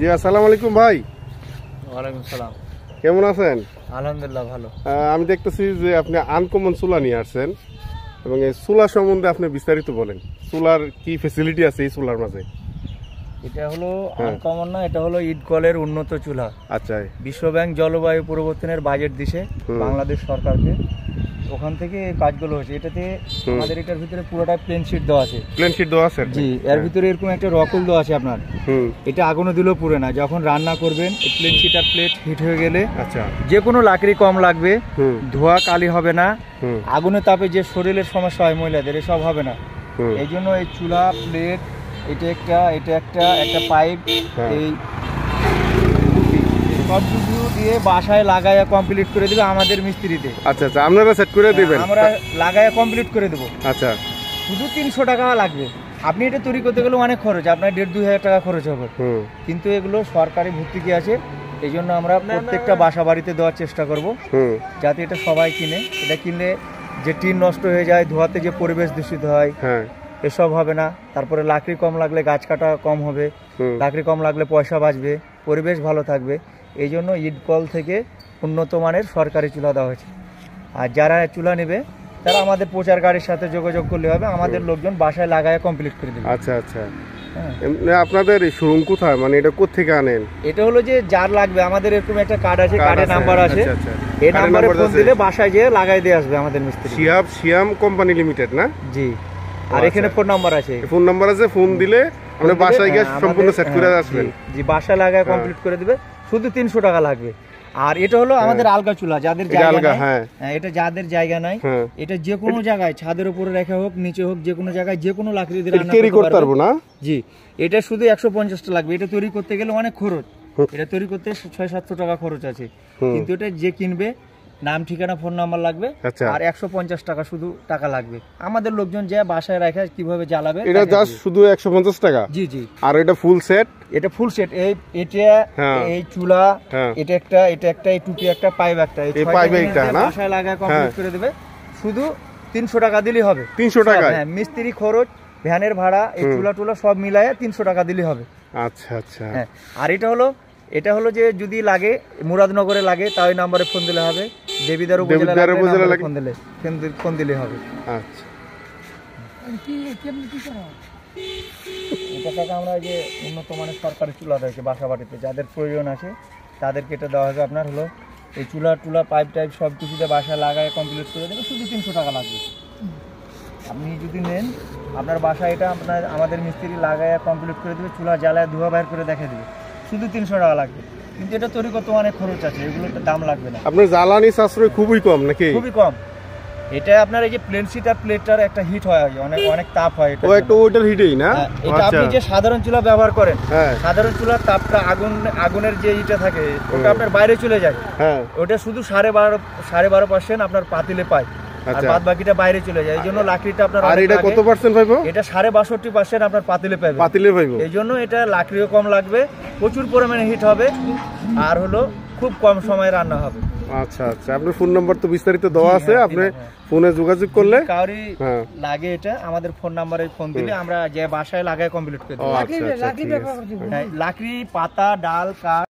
জি আসসালামু আলাইকুম ভাই। ওয়ালাইকুম সালাম। কেমন আছেন? আলহামদুলিল্লাহ ভালো। আমি দেখতেছি যে আপনি আনকমন চুলা নিয়ে আসছেন এবং এই চুলা সম্বন্ধে আপনি বিস্তারিত বলেন। চুলার কি ফ্যাসিলিটি আছে এই চুলার মাঝে? এটা হলো আনকমন না, এটা হলো ইটকলের উন্নত চুলা। আচ্ছা। বিশ্ব ব্যাংক জলবায়ু পরিবর্তনের বাজেট দিছে বাংলাদেশ সরকারকে, ওখান থেকে এই কাজগুলো হচ্ছে। এটাতে আমাদের এটার ভিতরে পুরোটা প্লেন শিট দেওয়া আছে। প্লেন শিট দেওয়া আছে? জি, এর ভিতরে এরকম একটা রকল দেওয়া আছে আপনার। এটা আগুনে দিলেও পুড়ে না। যখন রান্না করবেন এই প্লেন শিট আর প্লেট হিট হয়ে গেলে আচ্ছা যে কোনো লাকড়ি কম লাগবে, ধোয়া কালি হবে না, আগুনের তাপে যে শরীরের সমস্যা হয় মহিলাদের এসব হবে না। এই জন্য এই চুলা, প্লেট, এটা একটা পাইপ, এই সব কিছু দিয়ে বাসায় লাগাইয়া কমপ্লিট করে দিবে আমাদের মিস্ত্রিতে। আচ্ছা আচ্ছা, আপনারা সেট করে দিবেন? আমরা লাগাইয়া কমপ্লিট করে দেবো। আচ্ছা, শুধু 300 টাকা লাগবে। আপনি এটা তৈরি করতে গেলে অনেক খরচ, আপনার 1,500-2,000 টাকা খরচ হবে। কিন্তু এগুলো সরকারি ভর্তুকি আছে, এই জন্য আমরা প্রত্যেকটা বাসা বাড়িতে দেওয়ার চেষ্টা করব যাতে এটা সবাই কিনে। এটা কিনলে যে টিন নষ্ট হয়ে যায়, ধোয়াতে যে পরিবেশ দূষিত হয় এসব হবে না। তারপরে লাকড়ি কম লাগলে গাছ কাটা কম হবে, লাকড়ি কম লাগলে পয়সা বাঁচবে, পরিবেশ ভালো থাকবে। এই জন্য ইটকল থেকে উন্নত মানের সরকারি চুলা দেওয়া হয়েছে। আর যারা চুলা নেবে তারা আমাদের প্রচার গাড়ির সাথে যোগাযোগ করলে হবে, আমাদের লোকজন বাসায় লাগায় কমপ্লিট করে দেবে। আচ্ছা আচ্ছা। আপনাদের শোরুম কোথায়, মানে এটা কোত্থেকে আনেন? এটা হলো যে যার লাগবে আমাদের এরকম একটা কার্ড আছে, কার্ডের নাম্বার আছে, এই নাম্বারে ফোন দিলে বাসায় যেয়ে লাগাই দিয়ে আসবে আমাদের মিস্ত্রি। সিয়াম কোম্পানি লিমিটেড না? জি। আর এখানে ফোন নাম্বার আছে, ফোন নাম্বার আছে, ফোন দিলে আমরা বাসায় গিয়ে সম্পূর্ণ সেট করে আসবেন। জি, বাসায় লাগায় কমপ্লিট করে দিবে, শুধু 300 টাকা লাগবে। আর এটা হলো আমাদের আলগা চুলা, যাদের জায়গা নাই, এটা যাদের জায়গা নাই, এটা যে কোনো জায়গায় ছাদের উপরে রেখা হোক, নিচে হোক, যে কোনো জায়গায় যে কোনো লাকড়ি দিয়ে রান্না করতে পারবো না। জি, এটা শুধু 150 টাকা লাগবে। এটা তৈরি করতে গেলে অনেক খরচ, এটা তৈরি করতে 600-700 টাকা খরচ আছে। কিন্তু এটা যে কিনবে, নাম, ঠিকানা, ফোন নাম্বার লাগবে, আর 150 টাকা শুধু টাকা লাগবে। আমাদের লোকজন যে বাসায় রাখে কিভাবে জ্বালাবে, এটা জাস্ট শুধু 150 টাকা। জি জি। আর এটা ফুল সেট? এটা ফুল সেট। এই চুলা, এটা একটা, এই টুপি একটা, পাইপ একটা, এই পাইপ একটা না বাসায় লাগায় কমপ্লিট করে দেবে। শুধু 300 টাকা দিলেই হবে। 300 টাকা? হ্যাঁ, মিস্ত্রি খরচ, ভ্যানের ভাড়া, এই চুলা টুলা সব মিলায়ে 300 টাকা দিলেই হবে। আচ্ছা আচ্ছা। হ্যাঁ, আর এটা হলো যে যদি লাগে মুরাদনগরে লাগে তাও এই নম্বরে ফোন দিলে হবে, দেবিদার উপজেলা ফোন দিলে হবে। আচ্ছা। এটা টাকা আমরা যে উন্নত মানের সরকারি চুলা রয়েছে বাসা বাড়িতে, যাদের প্রয়োজন আছে তাদেরকে এটা দেওয়া হবে। আপনার হলো এই চুলা পাইপ টাইপ সব কিছুতে বাসায় লাগায় কমপ্লিট করে দেবে, শুধু 300 টাকা লাগবে। আপনি যদি নেন আপনার বাসায় এটা আমাদের মিস্ত্রি লাগায় কমপ্লিট করে দেবে, চুলা জ্বালায় ধোয়া বাইর করে দেখে দেবে, শুধু 300 টাকা লাগবে। কিন্তু এটা তৈরি করতে অনেক খরচ আছে, এগুলো দাম লাগবে না। আপনার জ্বালানি সাশ্রয় খুবই কম নাকি? খুবই কম। এটা আপনার এই যে প্লেন শিট আর প্লেটটার একটা হিট হয়, অনেক তাপ হয়, এটা একটু ওইটার হিটেই না। এটা আপনি যে সাধারণ চুলা ব্যবহার করেন, সাধারণ চুলার তাপটা আগুনের যে ইটা থাকে ওটা আপনার বাইরে চলে যায়, ওটা শুধু 12.5% আপনার পাতিলে পায়, আর বাদ বাকিটা বাইরে চলে যায়। এই জন্য লাকড়িটা আপনার, আর এটা কত পার্সেন্ট পাইবো? এটা 62% আপনার পাতিলে পাইবো। এই জন্য এটা লাকড়িও কম লাগবে, প্রচুর পরিমাণে হিট হবে, আর হলো খুব কম সময়ে রান্না হবে। আচ্ছা আচ্ছা। আপনার ফোন নাম্বার তো বিস্তারিত দেওয়া আছে, আপনি ফোনে যোগাযোগ করলে কাউরি লাগে এটা আমাদের ফোন নাম্বারে ফোন দিলে আমরা যে বাসায় লাগায় কমপ্লিট করে দেব। লাকড়ি, পাতা, ডাল, কাঠ